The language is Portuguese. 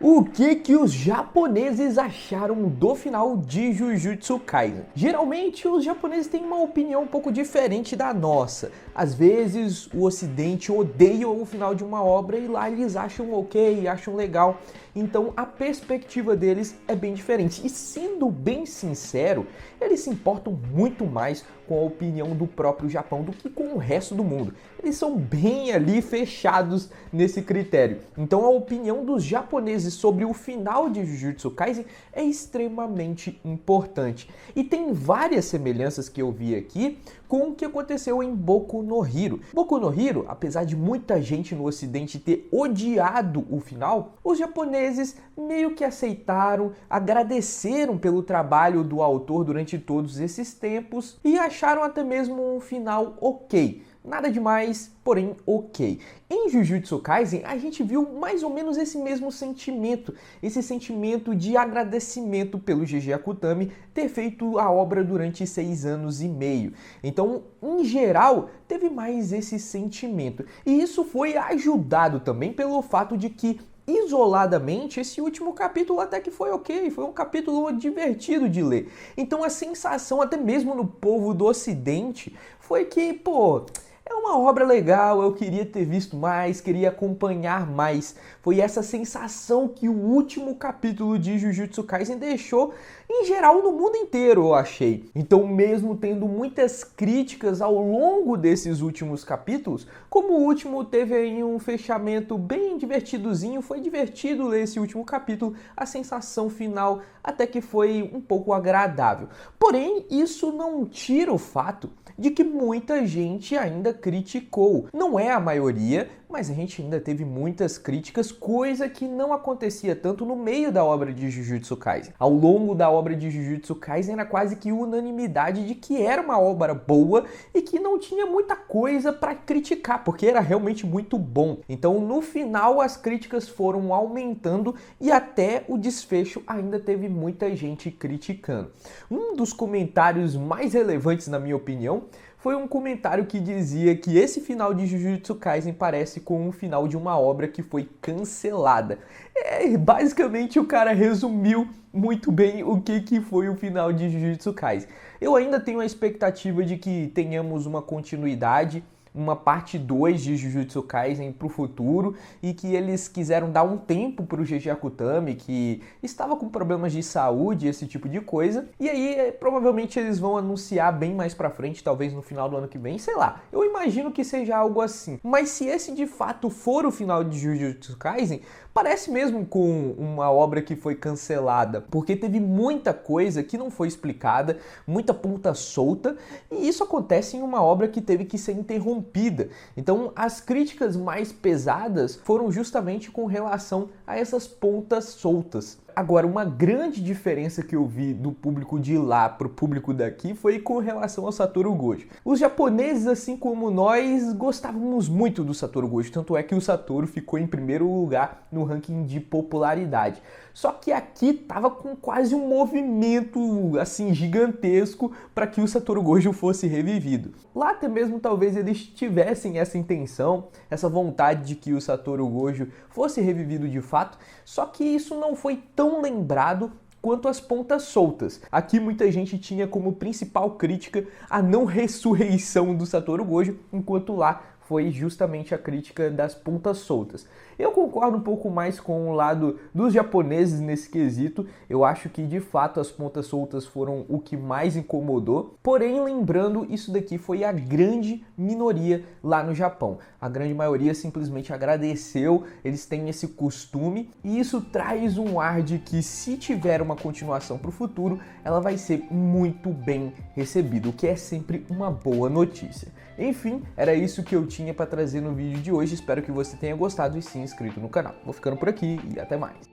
O que os japoneses acharam do final de Jujutsu Kaisen? Geralmente os japoneses têm uma opinião um pouco diferente da nossa. Às vezes o ocidente odeia o final de uma obra e lá eles acham ok, acham legal. Então a perspectiva deles é bem diferente. E sendo bem sincero, eles se importam muito mais com a opinião do próprio Japão do que com o resto do mundo. Eles são bem ali fechados nesse critério. Então a opinião dos japoneses sobre o final de Jujutsu Kaisen é extremamente importante. E tem várias semelhanças que eu vi aqui com o que aconteceu em Boku no Hero. Boku no Hero, apesar de muita gente no ocidente ter odiado o final, os japoneses meio que aceitaram, agradeceram pelo trabalho do autor durante todos esses tempos e acharam até mesmo um final ok. Nada demais, porém ok. Em Jujutsu Kaisen, a gente viu mais ou menos esse mesmo sentimento, esse sentimento de agradecimento pelo GG Akutami ter feito a obra durante 6 anos e meio. Então, em geral, teve mais esse sentimento. E isso foi ajudado também pelo fato de que, isoladamente, esse último capítulo até que foi ok, foi um capítulo divertido de ler. Então a sensação, até mesmo no povo do ocidente, foi que, é uma obra legal, eu queria ter visto mais, queria acompanhar mais. Foi essa sensação que o último capítulo de Jujutsu Kaisen deixou, em geral, no mundo inteiro, eu achei. Então, mesmo tendo muitas críticas ao longo desses últimos capítulos, como o último teve aí um fechamento bem divertidozinho, foi divertido ler esse último capítulo, a sensação final até que foi um pouco agradável. Porém, isso não tira o fato de que muita gente ainda criticou. Não é a maioria, mas a gente ainda teve muitas críticas, coisa que não acontecia tanto no meio da obra de Jujutsu Kaisen. Ao longo da obra de Jujutsu Kaisen era quase que unanimidade de que era uma obra boa e que não tinha muita coisa para criticar, porque era realmente muito bom. Então, no final, as críticas foram aumentando e até o desfecho ainda teve muita gente criticando. Um dos comentários mais relevantes, na minha opinião, foi um comentário que dizia que esse final de Jujutsu Kaisen parece com o final de uma obra que foi cancelada. Basicamente o cara resumiu muito bem o que foi o final de Jujutsu Kaisen. Eu ainda tenho a expectativa de que tenhamos uma continuidade, uma parte 2 de Jujutsu Kaisen para o futuro e que eles quiseram dar um tempo para o GG Akutami, que estava com problemas de saúde, esse tipo de coisa, e aí provavelmente eles vão anunciar bem mais para frente, talvez no final do ano que vem, sei lá, eu imagino que seja algo assim. Mas se esse de fato for o final de Jujutsu Kaisen, parece mesmo com uma obra que foi cancelada, porque teve muita coisa que não foi explicada, muita ponta solta, e isso acontece em uma obra que teve que ser interrompida. Então, as críticas mais pesadas foram justamente com relação a essas pontas soltas. Agora, uma grande diferença que eu vi do público de lá para o público daqui foi com relação ao Satoru Gojo. Os japoneses, assim como nós, gostávamos muito do Satoru Gojo, tanto é que o Satoru ficou em primeiro lugar no ranking de popularidade. Só que aqui tava com quase um movimento assim gigantesco para que o Satoru Gojo fosse revivido. Lá até mesmo talvez eles tivessem essa intenção, essa vontade de que o Satoru Gojo fosse revivido de fato, só que isso não foi tão lembrado quanto as pontas soltas. Aqui muita gente tinha como principal crítica a não ressurreição do Satoru Gojo, enquanto lá foi justamente a crítica das pontas soltas. Eu concordo um pouco mais com o lado dos japoneses nesse quesito. Eu acho que de fato as pontas soltas foram o que mais incomodou. Porém, lembrando, isso daqui foi a grande minoria lá no Japão. A grande maioria simplesmente agradeceu, eles têm esse costume e isso traz um ar de que se tiver uma continuação para o futuro, ela vai ser muito bem recebida, o que é sempre uma boa notícia. Enfim, era isso que eu tinha para trazer no vídeo de hoje. Espero que você tenha gostado e se inscrito no canal. Vou ficando por aqui e até mais.